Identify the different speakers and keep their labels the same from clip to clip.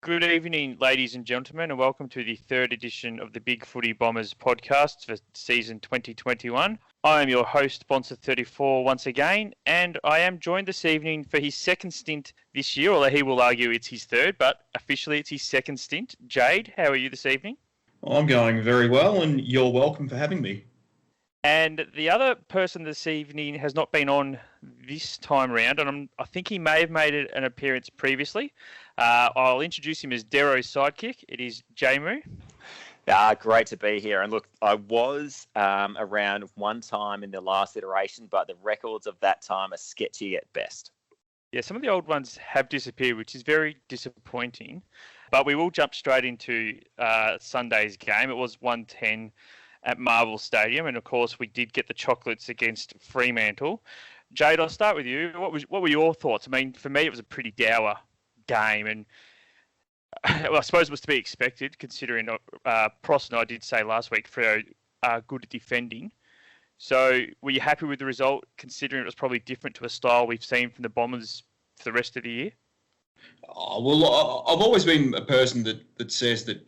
Speaker 1: Good evening, ladies and gentlemen, and welcome to the third edition of the BigFooty Bombers podcast for season 2021. I am your host, Bonser34, once again, and I am joined this evening for his second stint this year, although he will argue it's his third, but officially it's his second stint. Jade, how are you this evening?
Speaker 2: I'm going very well, and you're welcome for having me.
Speaker 1: And the other person this evening has not been on this time round, and I think he may have made an appearance previously. I'll introduce him as Dero's sidekick. It is jmoo.
Speaker 3: Great to be here. And look, I was around one time in the last iteration, but the records of that time are sketchy at best.
Speaker 1: Yeah, some of the old ones have disappeared, which is very disappointing. But we will jump straight into Sunday's game. It was 110 at Marvel Stadium, and of course we did get the chocolates against Fremantle. Jade, I'll start with you. What were your thoughts? I mean, for me, it was a pretty dour game, and well, I suppose it was to be expected, considering Pross and I did say last week Freo are good at defending. So were you happy with the result, considering it was probably different to a style we've seen from the Bombers for the rest of the year?
Speaker 2: Well, I've always been a person that says that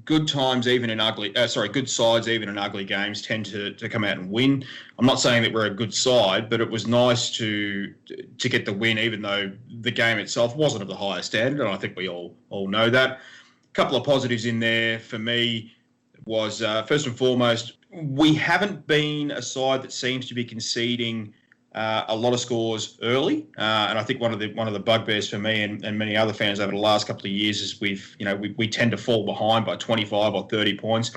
Speaker 2: good sides even in ugly games tend to come out and win. I'm not saying that we're a good side, but it was nice to get the win, even though the game itself wasn't of the highest standard, and I think we all know that. A couple of positives in there for me was, first and foremost, we haven't been a side that seems to be conceding a lot of scores early, and I think one of the bugbears for me and many other fans over the last couple of years is we tend to fall behind by 25 or 30 points.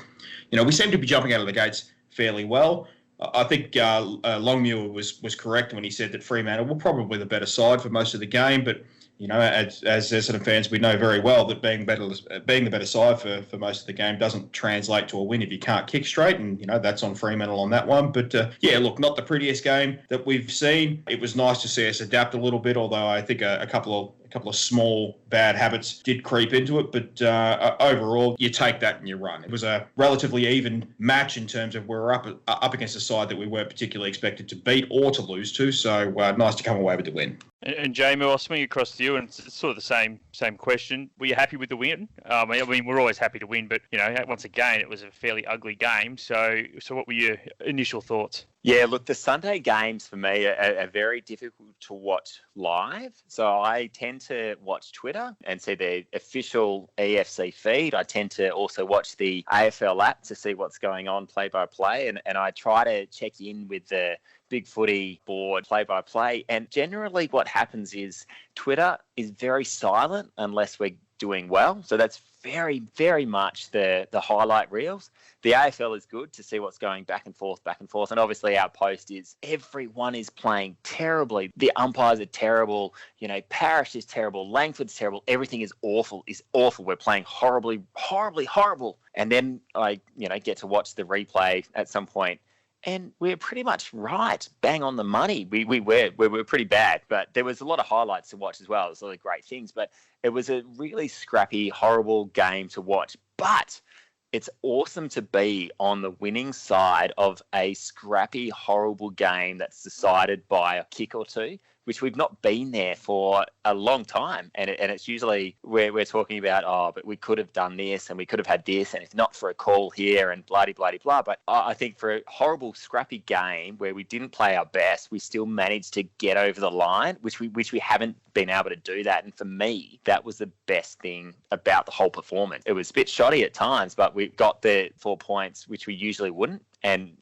Speaker 2: We seem to be jumping out of the gates fairly well. I think Longmuir was correct when he said that Fremantle were probably the better side for most of the game, but as Essendon fans, we know very well that being the better side for most of the game doesn't translate to a win if you can't kick straight, and that's on Fremantle on that one. But look, not the prettiest game that we've seen. It was nice to see us adapt a little bit, although I think a couple of small bad habits did creep into it. But overall, you take that and you run. It was a relatively even match in terms of we're up against a side that we weren't particularly expected to beat or to lose to. So nice to come away with the win.
Speaker 1: And jmoo, I'll swing across to you, and it's sort of the same question. Were you happy with the win? I mean, we're always happy to win, but once again, it was a fairly ugly game. So what were your initial thoughts?
Speaker 3: Yeah, look, the Sunday games for me are very difficult to watch live. So I tend to watch Twitter and see the official EFC feed. I tend to also watch the AFL app to see what's going on play-by-play. And I try to check in with the BigFooty board play-by-play. And generally what happens is Twitter is very silent unless we're doing well. So that's very, very much the highlight reels. The AFL is good to see what's going back and forth. And obviously our post is everyone is playing terribly. The umpires are terrible. Parrish is terrible. Langford's terrible. Everything is awful. We're playing horribly, horribly, horrible. And then I, get to watch the replay at some point. And we're pretty much right, bang on the money. We were pretty bad, but there was a lot of highlights to watch as well. There's a lot of great things, but it was a really scrappy, horrible game to watch. But it's awesome to be on the winning side of a scrappy, horrible game that's decided by a kick or two, which we've not been there for a long time. And it's usually where we're talking about, but we could have done this and we could have had this, and if not for a call here and blah. But I think for a horrible, scrappy game where we didn't play our best, we still managed to get over the line, which we haven't been able to do that. And for me, that was the best thing about the whole performance. It was a bit shoddy at times, but we got the 4 points, which we usually wouldn't. And,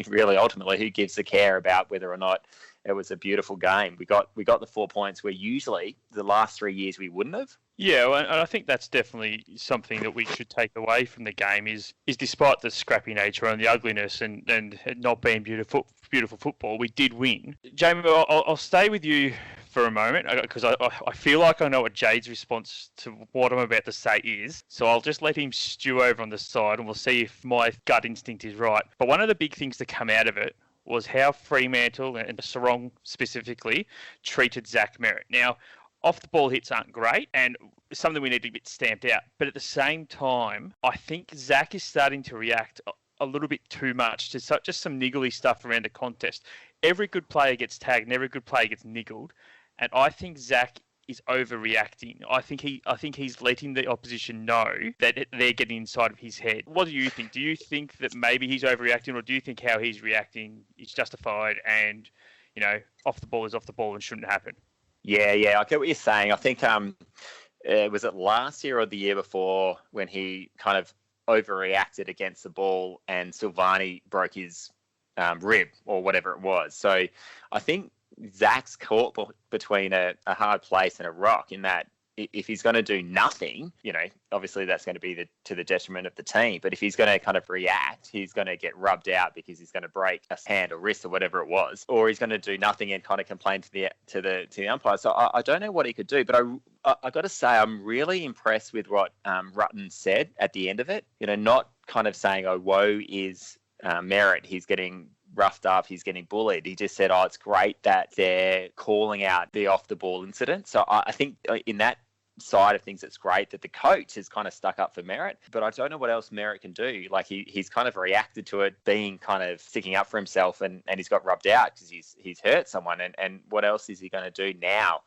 Speaker 3: really ultimately, who gives a care about whether or not it was a beautiful game? We got the 4 points where usually the last 3 years we wouldn't have.
Speaker 1: Yeah, and I think that's definitely something that we should take away from the game is despite the scrappy nature and the ugliness and not being beautiful football, we did win. Jamie, I'll stay with you for a moment because I feel like I know what Jade's response to what I'm about to say is. So I'll just let him stew over on the side and we'll see if my gut instinct is right. But one of the big things to come out of it was how Fremantle and Sarong specifically treated Zach Merrett. Now, off-the-ball hits aren't great and something we need to get stamped out. But at the same time, I think Zach is starting to react a little bit too much to just some niggly stuff around the contest. Every good player gets tagged and every good player gets niggled. And I think Zach is overreacting. I think he's letting the opposition know that they're getting inside of his head. What do you think? Do you think that maybe he's overreacting, or do you think how he's reacting is justified and, off the ball is off the ball and shouldn't happen?
Speaker 3: Yeah, I get what you're saying. I think was it last year or the year before when he kind of overreacted against the ball and Silvani broke his rib or whatever it was. So I think Zach's caught between a hard place and a rock in that if he's going to do nothing, obviously that's going to be to the detriment of the team. But if he's going to kind of react, he's going to get rubbed out because he's going to break a hand or wrist or whatever it was, or he's going to do nothing and kind of complain to the umpire. So I don't know what he could do, but I got to say I'm really impressed with what Rutten said at the end of it. Not kind of saying, "Oh, woe is Merrett. He's getting roughed up, he's getting bullied." He just said, it's great that they're calling out the off the ball incident. So I think in that side of things, it's great that the coach has kind of stuck up for Merrett, but I don't know what else Merrett can do. Like he's kind of reacted to it being kind of sticking up for himself, and he's got rubbed out because he's hurt someone, and what else is he going to do now?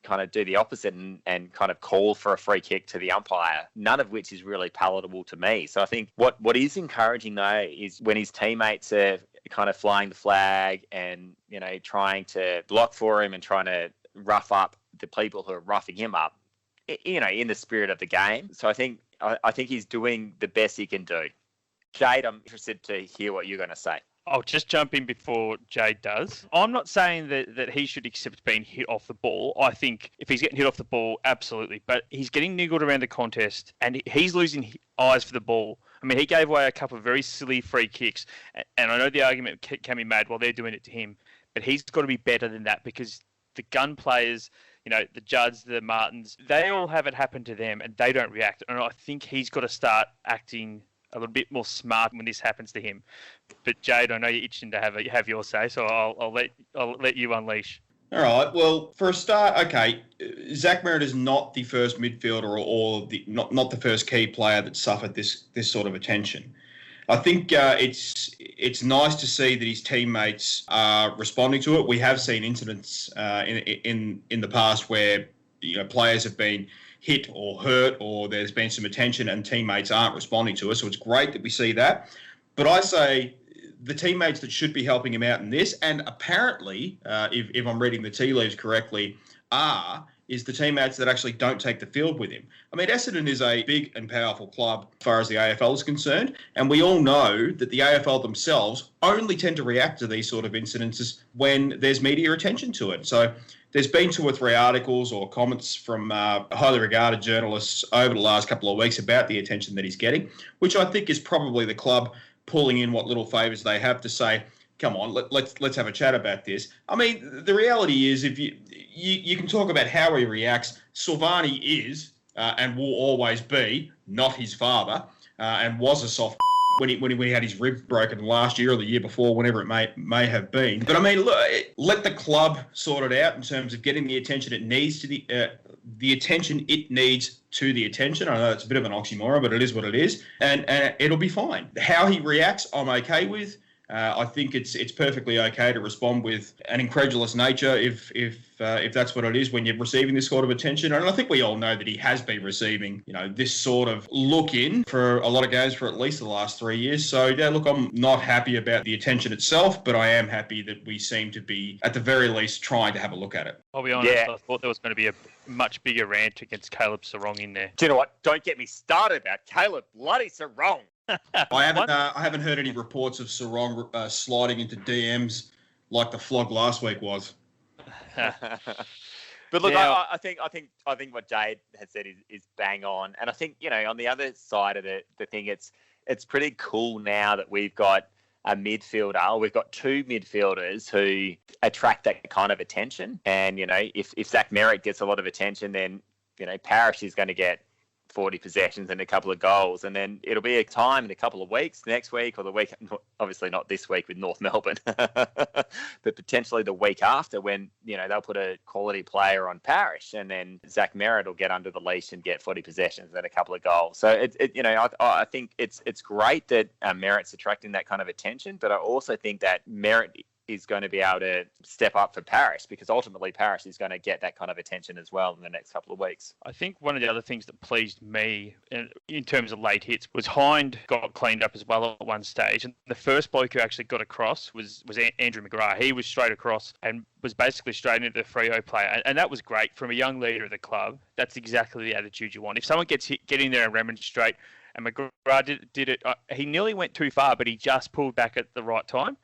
Speaker 3: Kind of do the opposite and kind of call for a free kick to the umpire, none of which is really palatable to me. So I think what is encouraging though is when his teammates are kind of flying the flag and trying to block for him and trying to rough up the people who are roughing him up, in the spirit of the game. So I think he's doing the best he can do. Jade, I'm interested to hear what you're going to say.
Speaker 1: I'll just jump in before Jade does. I'm not saying that he should accept being hit off the ball. I think if he's getting hit off the ball, absolutely. But he's getting niggled around the contest and he's losing eyes for the ball. I mean, he gave away a couple of very silly free kicks. And I know the argument can be made while they're doing it to him. But he's got to be better than that because the gun players, the Judds, the Martins, they all have it happen to them and they don't react. And I think he's got to start acting a little bit more smart when this happens to him. But Jade, I know you're itching to have your say, so I'll let you unleash.
Speaker 2: All right. Well, for a start, okay, Zach Merrett is not the first midfielder or not the first key player that suffered this sort of attention. I think it's nice to see that his teammates are responding to it. We have seen incidents in the past where players have been hit or hurt, or there's been some attention and teammates aren't responding to it. So it's great that we see that. But I say the teammates that should be helping him out in this, and apparently, if I'm reading the tea leaves correctly, is the teammates that actually don't take the field with him. I mean, Essendon is a big and powerful club as far as the AFL is concerned, and we all know that the AFL themselves only tend to react to these sort of incidences when there's media attention to it. So there's been 2 or 3 articles or comments from highly regarded journalists over the last couple of weeks about the attention that he's getting, which I think is probably the club pulling in what little favours they have to say, come on, let's have a chat about this. I mean, the reality is, if you can talk about how he reacts, Silvani is and will always be not his father, and was a soft when he had his rib broken last year or the year before, whenever it may have been. But I mean, look, let the club sort it out in terms of getting the attention it needs to the attention it needs to the attention. I know it's a bit of an oxymoron, but it is what it is, and it'll be fine. How he reacts, I'm okay with. I think it's perfectly okay to respond with an incredulous nature if that's what it is when you're receiving this sort of attention. And I think we all know that he has been receiving, this sort of look in for a lot of games for at least the last 3 years. So yeah, look, I'm not happy about the attention itself, but I am happy that we seem to be at the very least trying to have a look at it.
Speaker 1: I'll be honest, I thought there was going to be a much bigger rant against Caleb Sarong in there.
Speaker 3: Do you know what? Don't get me started about Caleb bloody Sarong.
Speaker 2: I haven't heard any reports of Sarong sliding into DMs like the flog last week was.
Speaker 3: But look, yeah. I think what Jade has said is bang on, and I think on the other side of the thing, it's pretty cool now that we've got a midfielder. We've got 2 midfielders who attract that kind of attention, and if Zach Merrett gets a lot of attention, then Parrish is going to get 40 possessions and a couple of goals, and then it'll be a time in a couple of weeks, next week or the week, obviously not this week with North Melbourne, but potentially the week after when, they'll put a quality player on Parrish, and then Zach Merrett will get under the leash and get 40 possessions and a couple of goals. So I think it's great that Merrett's attracting that kind of attention, but I also think that Merrett is going to be able to step up for Parrish, because ultimately Parrish is going to get that kind of attention as well in the next couple of weeks.
Speaker 1: I think one of the other things that pleased me in terms of late hits was Hind got cleaned up as well at one stage. And the first bloke who actually got across was Andrew McGrath. He was straight across and was basically straight into the Freo player. And that was great from a young leader of the club. That's exactly the attitude you want. If someone gets hit, get in there and remonstrate. And McGrath did it. He nearly went too far, but he just pulled back at the right time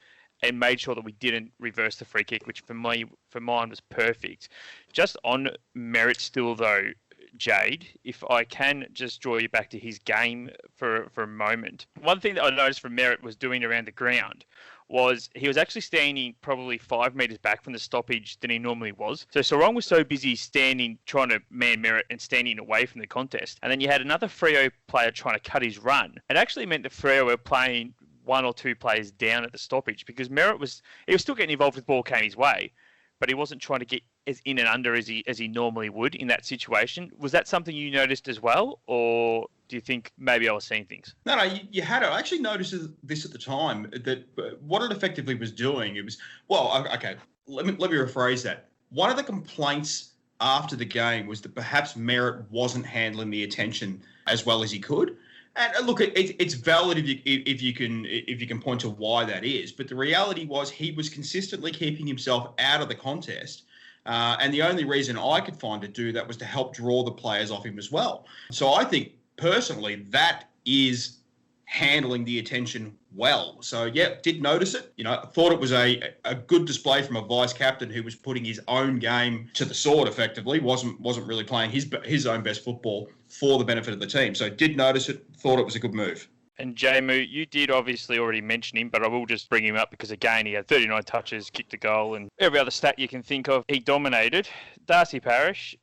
Speaker 1: and made sure that we didn't reverse the free kick, which for mine was perfect. Just on Merrett still, though, Jade, if I can just draw you back to his game for a moment. One thing that I noticed from Merrett was doing around the ground was he was actually standing probably 5 metres back from the stoppage than he normally was. So Sarong was so busy standing, trying to man Merrett and standing away from the contest. And then you had another Freo player trying to cut his run. It actually meant that Freo were playing 1 or 2 players down at the stoppage, because Merrett was still getting involved if the ball came his way, but he wasn't trying to get as in and under as he normally would in that situation. Was that something you noticed as well, or do you think maybe I was seeing things?
Speaker 2: No, you had it. I actually noticed this at the time, that what it effectively was doing, it was, well, okay, let me rephrase that. One of the complaints after the game was that perhaps Merrett wasn't handling the attention as well as he could. And look, it's valid if you can point to why that is. But the reality was he was consistently keeping himself out of the contest. And the only reason I could find to do that was to help draw the players off him as well. So I think, personally, that is handling the attention well. So, yeah, did notice it. Thought it was a good display from a vice-captain who was putting his own game to the sword, effectively. Wasn't really playing his own best football for the benefit of the team. So did notice it, thought it was a good move.
Speaker 1: And jmoo, you did obviously already mention him, but I will just bring him up because, again, he had 39 touches, kicked a goal, and every other stat you can think of, he dominated. Darcy Parish,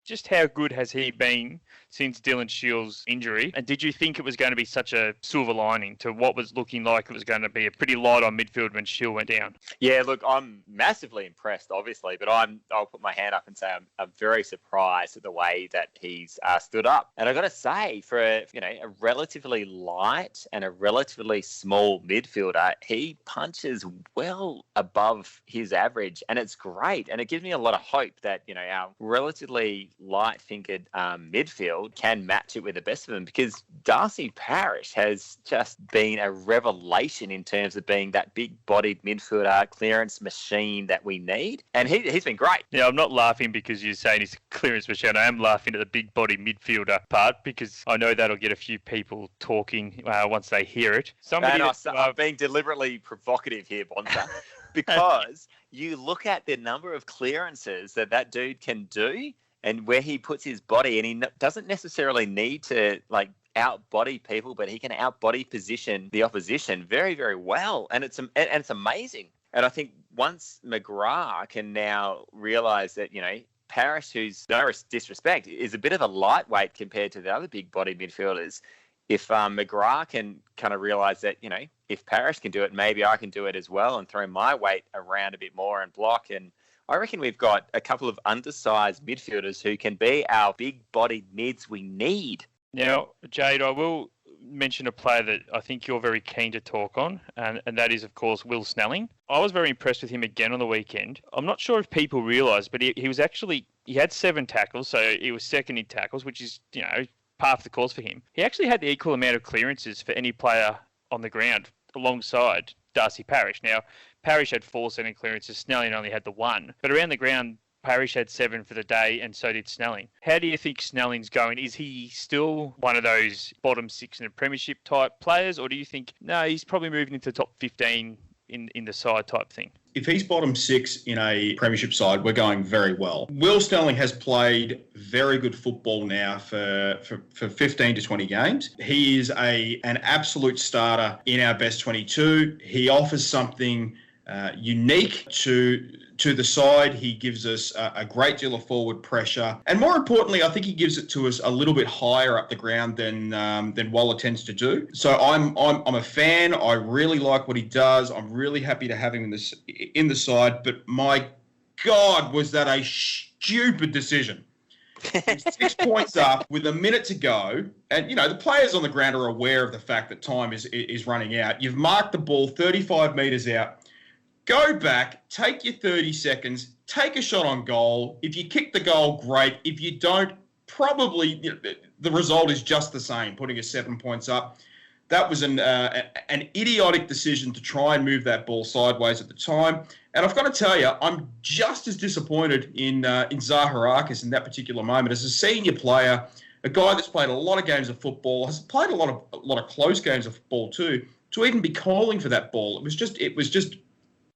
Speaker 1: just how good has he been since Dylan Shields' injury? And did you think it was going to be such a silver lining to what was looking like it was going to be a pretty light on midfield when Shield went down?
Speaker 3: Yeah, look, I'm massively impressed, obviously, but I'll put my hand up and say I'm very surprised at the way that he's stood up. And I've got to say, for a relatively light and a relatively small midfielder, he punches well above his average, and it's great. And it gives me a lot of hope that, our relatively light-fingered midfield can match it with the best of them, because Darcy Parish has just been a revelation in terms of being that big-bodied midfielder clearance machine that we need, and he's been great.
Speaker 1: Yeah, I'm not laughing because you're saying he's a clearance machine. I am laughing at the big-bodied midfielder part, because I know that'll get a few people talking once they hear it.
Speaker 3: I'm being deliberately provocative here, Bonza, because you look at the number of clearances that dude can do, and where he puts his body, and he doesn't necessarily need to out-body people, but he can out-body position the opposition very, very well, and it's amazing. And I think once McGrath can now realise that, Parish, who's no disrespect, is a bit of a lightweight compared to the other big-body midfielders. If McGrath can kind of realise that, if Parish can do it, maybe I can do it as well, and throw my weight around a bit more and block. And I reckon we've got a couple of undersized midfielders who can be our big-bodied mids we need.
Speaker 1: Now, Jade, I will mention a player that I think you're very keen to talk on, and that is, of course, Will Snelling. I was very impressed with him again on the weekend. I'm not sure if people realise, but he was actually, he had 7 tackles, so he was second in tackles, which is, par for the course for him. He actually had the equal amount of clearances for any player on the ground alongside Darcy Parish. Now, Parish had 4 centre clearances, Snelling only had the 1. But around the ground, Parish had 7 for the day, and so did Snelling. How do you think Snelling's going? Is he still one of those bottom 6 in a premiership type players, or do you think, no, he's probably moving into top 15 in the side type thing?
Speaker 2: If he's bottom 6 in a premiership side, we're going very well. Will Snelling has played very good football now for 15 to 20 games. He is an absolute starter in our best 22. He offers something unique to the side. He gives us a great deal of forward pressure, and more importantly, I think he gives it to us a little bit higher up the ground than Waller tends to do. So I'm a fan. I really like what he does. I'm really happy to have him in the side. But my God, was that a stupid decision? 6 points up with a minute to go, and the players on the ground are aware of the fact that time is running out. You've marked the ball 35 metres out. Go back, take your 30 seconds, take a shot on goal. If you kick the goal, great. If you don't, probably the result is just the same, putting us 7 points up. That was an idiotic decision to try and move that ball sideways at the time. And I've got to tell you, I'm just as disappointed in Zaharakis in that particular moment. As a senior player, a guy that's played a lot of games of football, has played a lot of close games of football too, to even be calling for that ball. It was just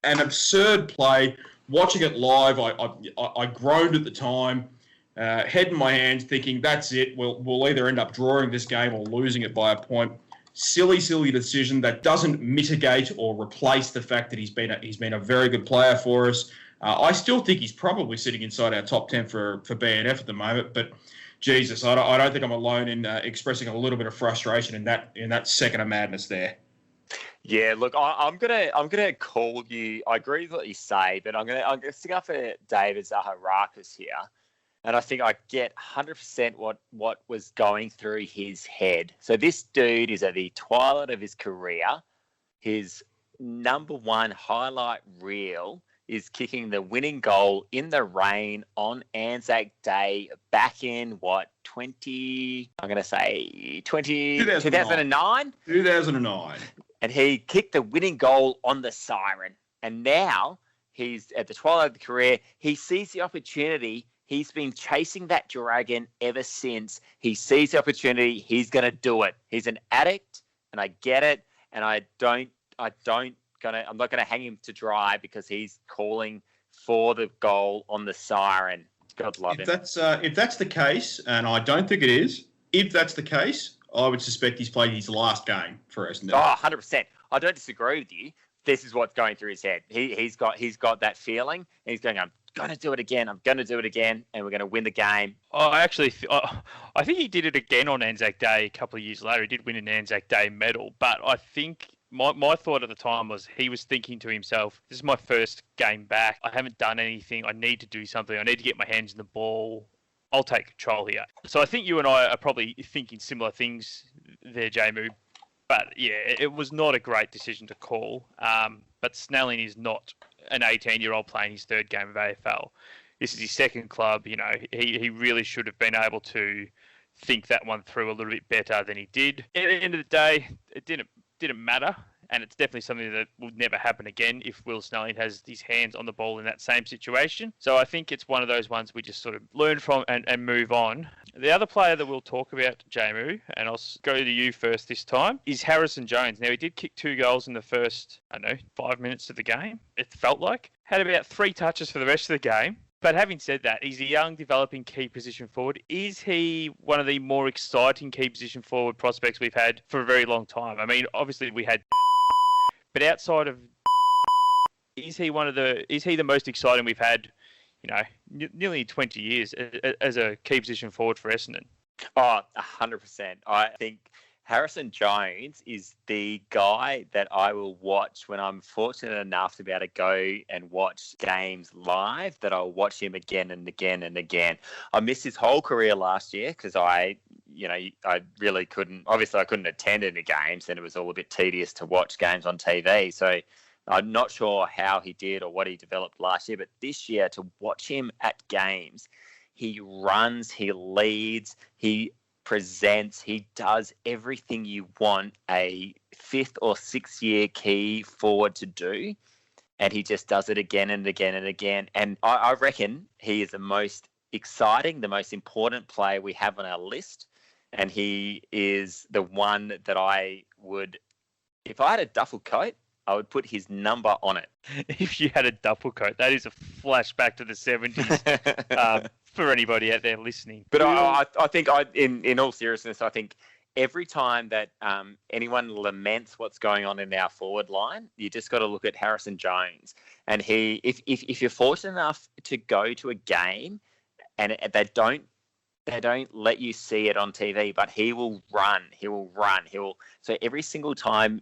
Speaker 2: an absurd play. Watching it live, I groaned at the time, head in my hands, thinking that's it. We'll either end up drawing this game or losing it by a point. Silly decision that doesn't mitigate or replace the fact that he's been a very good player for us. I still think he's probably sitting inside our top 10 for BNF at the moment, but Jesus, I don't think I'm alone in expressing a little bit of frustration in that second of madness there.
Speaker 3: Yeah, look, I'm gonna call you. I agree with what you say, but I'm gonna stick up for David Zaharakis here. And I think I get 100% what was going through his head. So this dude is at the twilight of his career. His number one highlight reel is kicking the winning goal in the rain on Anzac Day back in, 2009?
Speaker 2: 2009.
Speaker 3: And he kicked the winning goal on the siren. And now he's at the twilight of the career. He sees the opportunity. He's been chasing that dragon ever since. He sees the opportunity. He's going to do it. He's an addict, and I get it. And I'm not going to hang him to dry because he's calling for the goal on the siren. God love him.
Speaker 2: If that's the case, and I don't think it is, if that's the case, I would suspect he's played his last game for us now.
Speaker 3: Oh, 100%. I don't disagree with you. This is what's going through his head. He's got that feeling, and he's going, I'm going to do it again, and we're going to win the game.
Speaker 1: I think he did it again on Anzac Day a couple of years later. He did win an Anzac Day medal, but I think my thought at the time was he was thinking to himself, this is my first game back. I haven't done anything. I need to do something. I need to get my hands in the ball. I'll take control here. So I think you and I are probably thinking similar things there, jmoo. But yeah, it was not a great decision to call. But Snelling is not an 18-year-old playing his third game of AFL. This is his second club. You know, he really should have been able to think that one through a little bit better than he did. At the end of the day, it didn't matter. And it's definitely something that will never happen again if Will Snelling has his hands on the ball in that same situation. So I think it's one of those ones we just sort of learn from and move on. The other player that we'll talk about, jmoo, and I'll go to you first this time, is Harrison Jones. Now, he did kick 2 goals in the first, 5 minutes of the game, it felt like. Had about 3 touches for the rest of the game. But having said that, he's a young, developing key position forward. Is he one of the more exciting key position forward prospects we've had for a very long time? I mean, obviously we had... But outside of, is he the most exciting we've had, nearly 20 years as a key position forward for Essendon?
Speaker 3: Oh, 100%. I think Harrison Jones is the guy that I will watch when I'm fortunate enough to be able to go and watch games live, that I'll watch him again and again and again. I missed his whole career last year because I really couldn't attend any games, and it was all a bit tedious to watch games on TV. So I'm not sure how he did or what he developed last year, but this year to watch him at games, he runs, he leads, he presents, he does everything you want a 5th or 6th year key forward to do. And he just does it again and again and again. And I reckon he is the most exciting, the most important player we have on our list. And he is the one that I would, if I had a duffel coat, I would put his number on it.
Speaker 1: If you had a duffel coat, that is a flashback to the 70s for anybody out there listening.
Speaker 3: But I think, in all seriousness, I think every time that anyone laments what's going on in our forward line, you just got to look at Harrison Jones. And if you're fortunate enough to go to a game and they don't let you see it on TV, but he will run. So every single time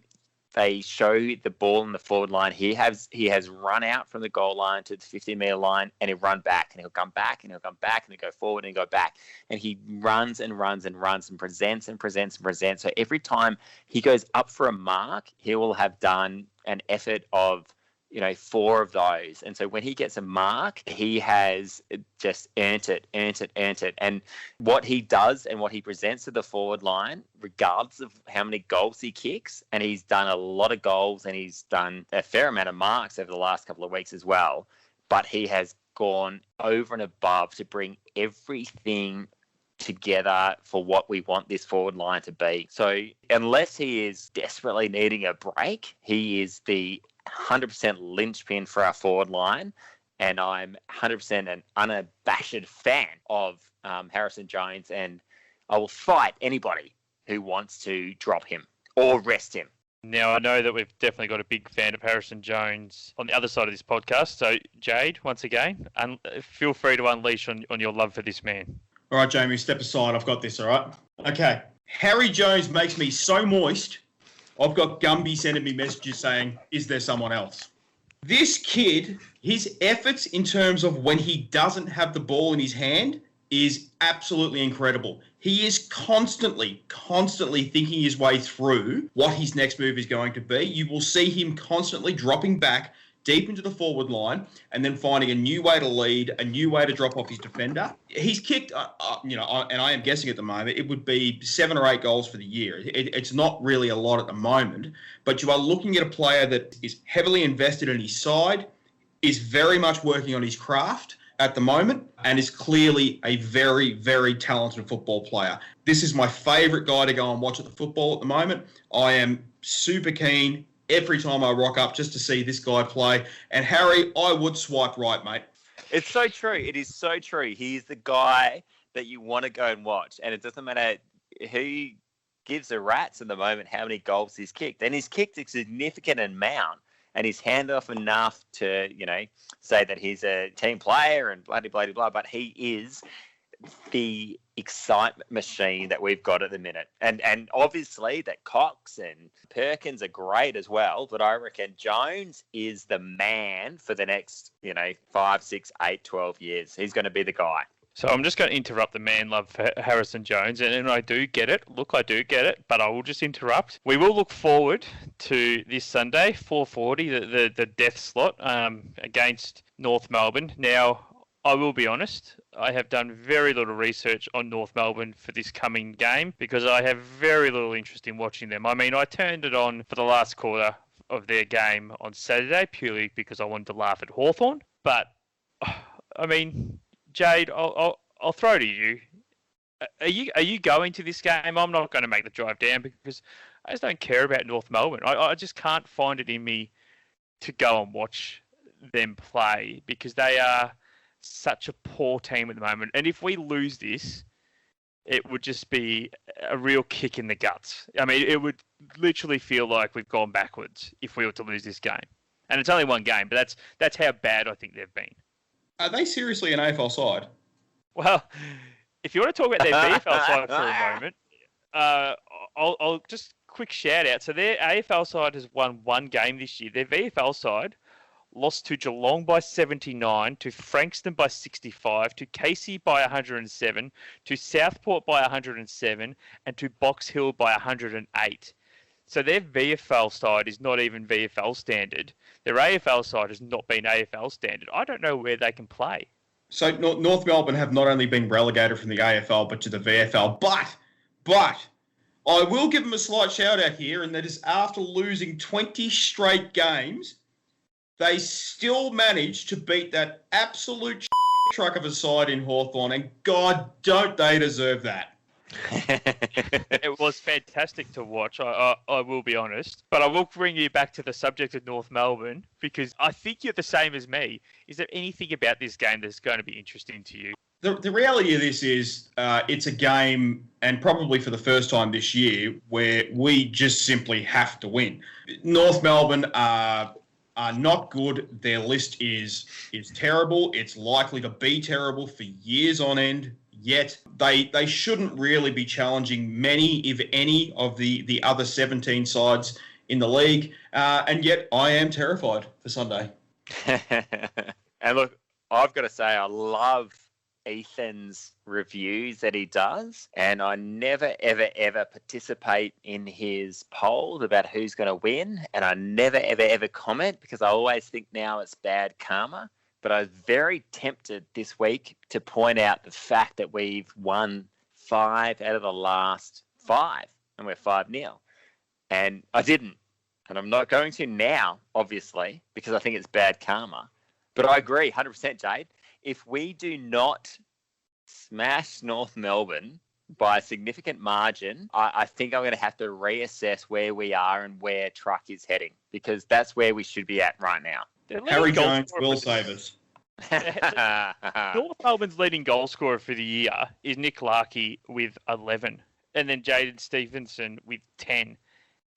Speaker 3: they show the ball in the forward line, he has run out from the goal line to the 50-metre line, and he'll run back, and he'll come back, and he'll come back, and he'll go forward, and he'll go back. And he runs and runs and runs and presents and presents and presents. So every time he goes up for a mark, he will have done an effort of, 4 of those. And so when he gets a mark, he has just earned it. And what he does and what he presents to the forward line, regardless of how many goals he kicks, and he's done a lot of goals and he's done a fair amount of marks over the last couple of weeks as well, but he has gone over and above to bring everything together for what we want this forward line to be. So unless he is desperately needing a break, he is the 100% linchpin for our forward line, and I'm 100% an unabashed fan of Harrison Jones, and I will fight anybody who wants to drop him or rest him.
Speaker 1: Now, I know that we've definitely got a big fan of Harrison Jones on the other side of this podcast, so Jade, once again, feel free to unleash on your love for this man.
Speaker 2: All right, Jamie, step aside. I've got this, all right? Okay. Harry Jones makes me so moist, I've got Gumby sending me messages saying, is there someone else? This kid, his efforts in terms of when he doesn't have the ball in his hand is absolutely incredible. He is constantly thinking his way through what his next move is going to be. You will see him constantly dropping back deep into the forward line and then finding a new way to lead, a new way to drop off his defender. He's kicked, and I am guessing at the moment, it would be 7 or 8 goals for the year. It's not really a lot at the moment, but you are looking at a player that is heavily invested in his side, is very much working on his craft at the moment, and is clearly a very, very talented football player. This is my favourite guy to go and watch at the football at the moment. I am super keen every time I rock up just to see this guy play. And Harry, I would swipe right, mate.
Speaker 3: It's so true. It is so true. He's the guy that you want to go and watch. And it doesn't matter who gives a rat's at the moment how many goals he's kicked. And he's kicked a significant amount. And he's handed off enough to, say that he's a team player and blah, blah, blah, blah. But he is the excitement machine that we've got at the minute. And obviously that Cox and Perkins are great as well, but I reckon Jones is the man for the next, 5, 6, 8, 12 years. He's going to be the guy.
Speaker 1: So I'm just going to interrupt the man love for Harrison Jones, and I do get it. Look, I do get it, but I will just interrupt. We will look forward to this Sunday, 4:40, the death slot against North Melbourne. Now, I will be honest, I have done very little research on North Melbourne for this coming game because I have very little interest in watching them. I mean, I turned it on for the last quarter of their game on Saturday purely because I wanted to laugh at Hawthorn. But, I mean, Jade, I'll throw to you. Are you going to this game? I'm not going to make the drive down because I just don't care about North Melbourne. I just can't find it in me to go and watch them play because they are such a poor team at the moment. And if we lose this, it would just be a real kick in the guts. I mean, it would literally feel like we've gone backwards if we were to lose this game. And it's only one game, but that's how bad I think they've been.
Speaker 2: Are they seriously an AFL side?
Speaker 1: Well, if you want to talk about their VFL side for a moment, I'll just quick shout out. So their AFL side has won one game this year. Their VFL side lost to Geelong by 79, to Frankston by 65, to Casey by 107, to Southport by 107, and to Box Hill by 108. So their VFL side is not even VFL standard. Their AFL side has not been AFL standard. I don't know where they can play.
Speaker 2: So North Melbourne have not only been relegated from the AFL but to the VFL. But I will give them a slight shout out here, and that is after losing 20 straight games, they still managed to beat that absolute truck of a side in Hawthorn, and God, don't they deserve that.
Speaker 1: It was fantastic to watch, I will be honest. But I will bring you back to the subject of North Melbourne because I think you're the same as me. Is there anything about this game that's going to be interesting to you?
Speaker 2: The reality of this is it's a game, and probably for the first time this year, where we just simply have to win. North Melbourne are not good. Their list is terrible. It's likely to be terrible for years on end. Yet they shouldn't really be challenging many, if any, of the other 17 sides in the league. And yet I am terrified for Sunday.
Speaker 3: And look, I've got to say I love Ethan's reviews that he does, and I never, ever, ever participate in his polls about who's going to win, and I never, ever, ever comment because I always think now it's bad karma. But I was very tempted this week to point out the fact that we've won 5 out of the last 5, and we're 5-0. And I didn't. And I'm not going to now, obviously, because I think it's bad karma. But I agree, 100%, Jade. If we do not smash North Melbourne by a significant margin, I think I'm going to have to reassess where we are and where Truck is heading, because that's where we should be at right now.
Speaker 2: Harry Jones will save us.
Speaker 1: North Melbourne's leading goal scorer for the year is Nick Larkey with 11, and then Jade Stevenson with 10.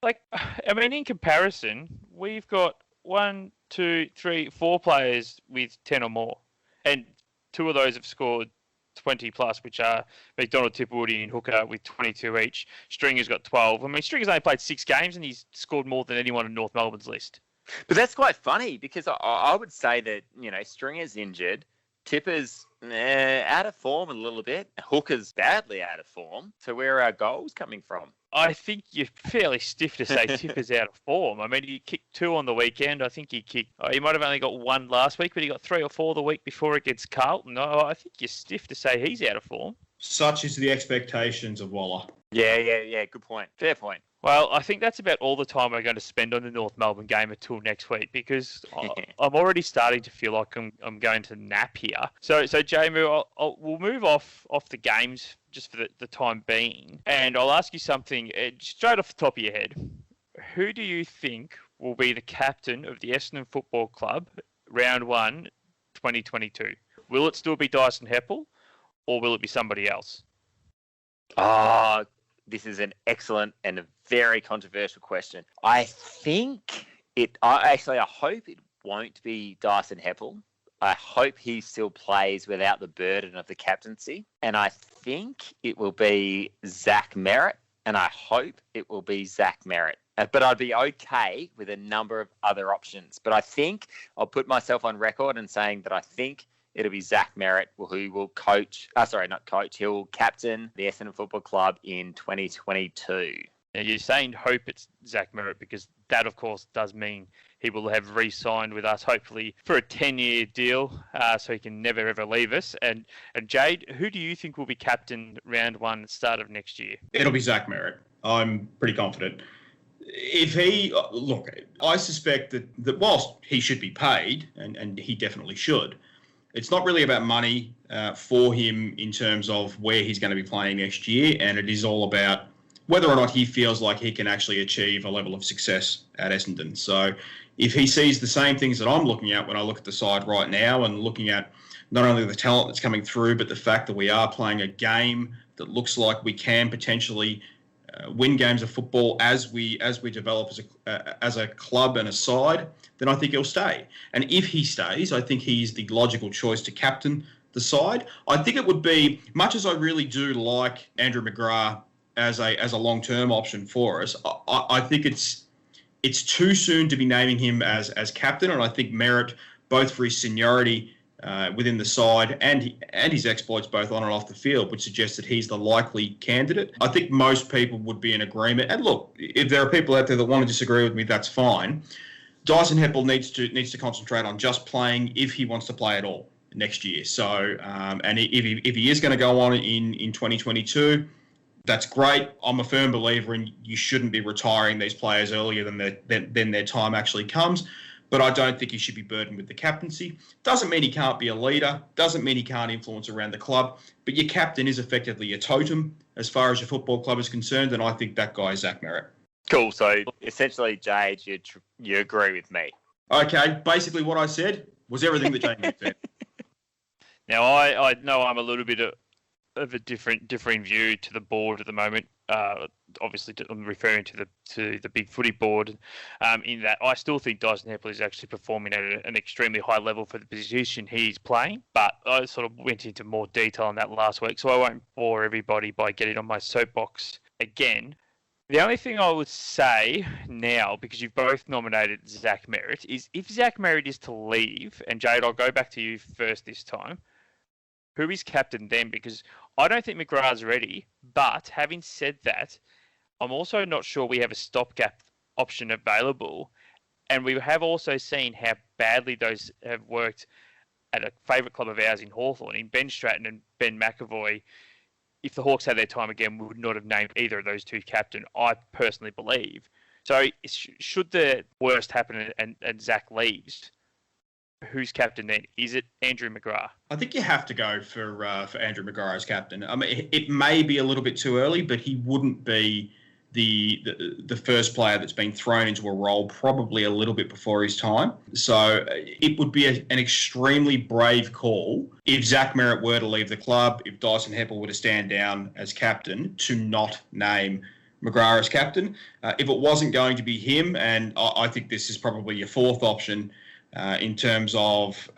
Speaker 1: In comparison, we've got 1, 2, 3, 4 players with 10 or more, and 2 of those have scored 20 plus, which are McDonald, Tipperwoody, and Hooker with 22 each. Stringer's got 12. Stringer's only played 6 games, and he's scored more than anyone on North Melbourne's list.
Speaker 3: But that's quite funny because I would say that, Stringer's injured, Tipper's out of form a little bit, Hooker's badly out of form. So where are our goals coming from?
Speaker 1: I think you're fairly stiff to say Tipper's out of form. He kicked 2 on the weekend. I think he might have only got 1 last week, but he got 3 or 4 the week before against Carlton. I think you're stiff to say he's out of form.
Speaker 2: Such is the expectations of Waller.
Speaker 3: Yeah. Good point. Fair point.
Speaker 1: Well, I think that's about all the time we're going to spend on the North Melbourne game until next week, because I'm already starting to feel like I'm going to nap here. So jmoo, we'll move off the games just for the time being, and I'll ask you something straight off the top of your head. Who do you think will be the captain of the Essendon Football Club round 1, 2022? Will it still be Dyson Heppell, or will it be somebody else?
Speaker 3: This is an excellent and a very controversial question. I hope it won't be Dyson Heppell. I hope he still plays without the burden of the captaincy. And I think it will be Zach Merrett. And I hope it will be Zach Merrett. But I'd be okay with a number of other options. But I think I'll put myself on record and saying that I think it'll be Zach Merrett who will he'll captain the Essendon Football Club in 2022.
Speaker 1: Now, you're saying hope it's Zach Merrett because that, of course, does mean he will have re-signed with us, hopefully for a 10-year deal, so he can never, ever leave us. And Jade, who do you think will be captain round 1 at the start of next year?
Speaker 2: It'll be Zach Merrett. I'm pretty confident. I suspect that whilst he should be paid, and he definitely should, it's not really about money for him in terms of where he's going to be playing next year, and it is all about whether or not he feels like he can actually achieve a level of success at Essendon. So if he sees the same things that I'm looking at when I look at the side right now and looking at not only the talent that's coming through, but the fact that we are playing a game that looks like we can potentially win games of football as we develop as a club and a side, then I think he'll stay. And if he stays, I think he's the logical choice to captain the side. I think it would be, much as I really do like Andrew McGrath as a long-term option for us, I think it's too soon to be naming him as captain, and I think Merrett, both for his seniority within the side and his exploits both on and off the field, would suggest that he's the likely candidate. I think most people would be in agreement. And look, if there are people out there that want to disagree with me, that's fine. Dyson Heppell needs to concentrate on just playing if he wants to play at all next year. So, and if he is going to go on in 2022, that's great. I'm a firm believer in you shouldn't be retiring these players earlier than their time actually comes. But I don't think he should be burdened with the captaincy. Doesn't mean he can't be a leader. Doesn't mean he can't influence around the club. But your captain is effectively a totem as far as your football club is concerned, and I think that guy is Zach Merrett.
Speaker 3: Cool. So essentially, Jade, you agree with me.
Speaker 2: Okay. Basically, what I said was everything that Jade said.
Speaker 1: Now, I know I'm a little bit of a differing view to the board at the moment. Obviously, I'm referring to the BigFooty board, in that I still think Dyson Heppell is actually performing at an extremely high level for the position he's playing. But I sort of went into more detail on that last week, so I won't bore everybody by getting on my soapbox again. The only thing I would say now, because you've both nominated Zach Merrett, is if Zach Merrett is to leave, and Jade, I'll go back to you first this time, who is captain then? Because I don't think McGrath's ready. But having said that, I'm also not sure we have a stopgap option available. And we have also seen how badly those have worked at a favourite club of ours in Hawthorn, in Ben Stratton and Ben McAvoy. If the Hawks had their time again, we would not have named either of those two captain, I personally believe. So should the worst happen and Zach leaves, who's captain then? Is it Andrew McGrath?
Speaker 2: I think you have to go for Andrew McGrath as captain. I mean, it may be a little bit too early, but he wouldn't be the first player that's been thrown into a role probably a little bit before his time. So it would be an extremely brave call if Zach Merrett were to leave the club, if Dyson Heppell were to stand down as captain, to not name McGrath as captain. If it wasn't going to be him, and I think this is probably your fourth option in terms of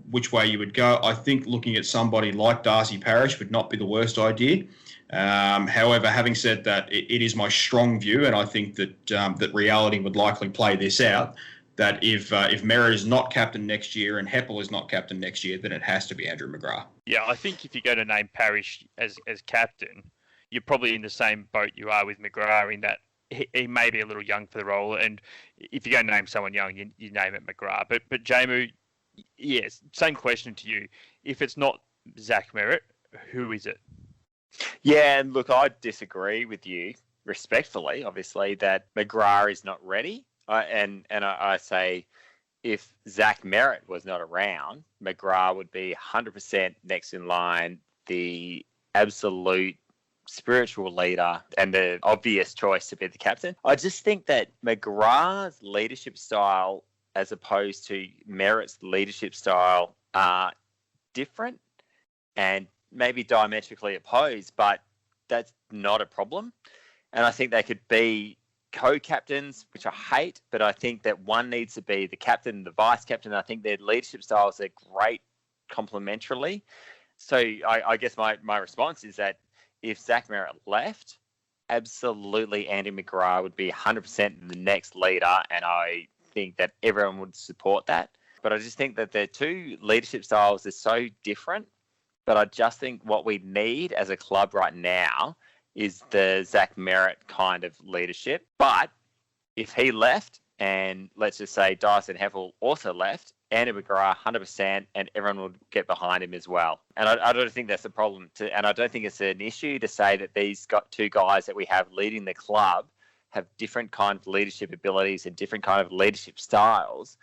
Speaker 2: which way you would go, I think looking at somebody like Darcy Parish would not be the worst idea. However, having said that, it is my strong view, and I think that that reality would likely play this out, that if Merrett is not captain next year and Heppell is not captain next year, then it has to be Andrew McGrath.
Speaker 1: Yeah, I think if you're going to name Parish as captain, you're probably in the same boat you are with McGrath in that he may be a little young for the role, and if you're going to name someone young, you name it McGrath. But jmoo, yes, same question to you. If it's not Zach Merrett, who is it?
Speaker 3: Yeah, and look, I disagree with you respectfully, obviously, that McGrath is not ready. I say if Zach Merrett was not around, McGrath would be 100% next in line, the absolute spiritual leader and the obvious choice to be the captain. I just think that McGrath's leadership style as opposed to Merrett's leadership style are different and maybe diametrically opposed, but that's not a problem. And I think they could be co-captains, which I hate, but I think that one needs to be the captain and the vice captain. I think their leadership styles are great complementarily. So I guess my response is that if Zach Merrett left, absolutely Andy McGrath would be 100% the next leader, and I think that everyone would support that. But I just think that their two leadership styles are so different. But I just think what we need as a club right now is the Zach Merrett kind of leadership. But if he left, and let's just say Dyson Heppell also left, Andy McGrath 100%, and everyone would get behind him as well. And I don't think that's a problem. And I don't think it's an issue to say that these two guys that we have leading the club have different kind of leadership abilities and different kind of leadership styles.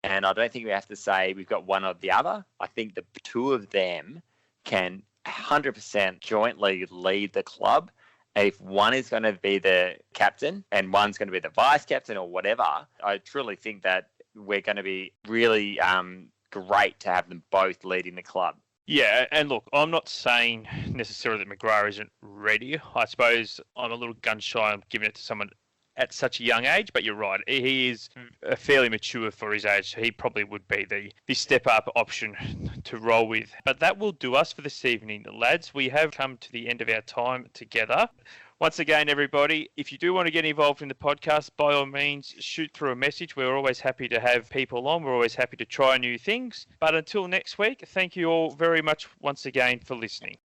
Speaker 3: And I don't think we have to say we've got one or the other. I think the two of them can 100% jointly lead the club. And if one is going to be the captain and one's going to be the vice captain or whatever, I truly think that we're going to be really great to have them both leading the club.
Speaker 1: Yeah, and look, I'm not saying necessarily that McGrath isn't ready. I suppose I'm a little gun shy on giving it to someone at such a young age, but you're right. He is fairly mature for his age, so he probably would be the step-up option to roll with. But that will do us for this evening, lads. We have come to the end of our time together. Once again, everybody, if you do want to get involved in the podcast, by all means, shoot through a message. We're always happy to have people on. We're always happy to try new things. But until next week, thank you all very much once again for listening.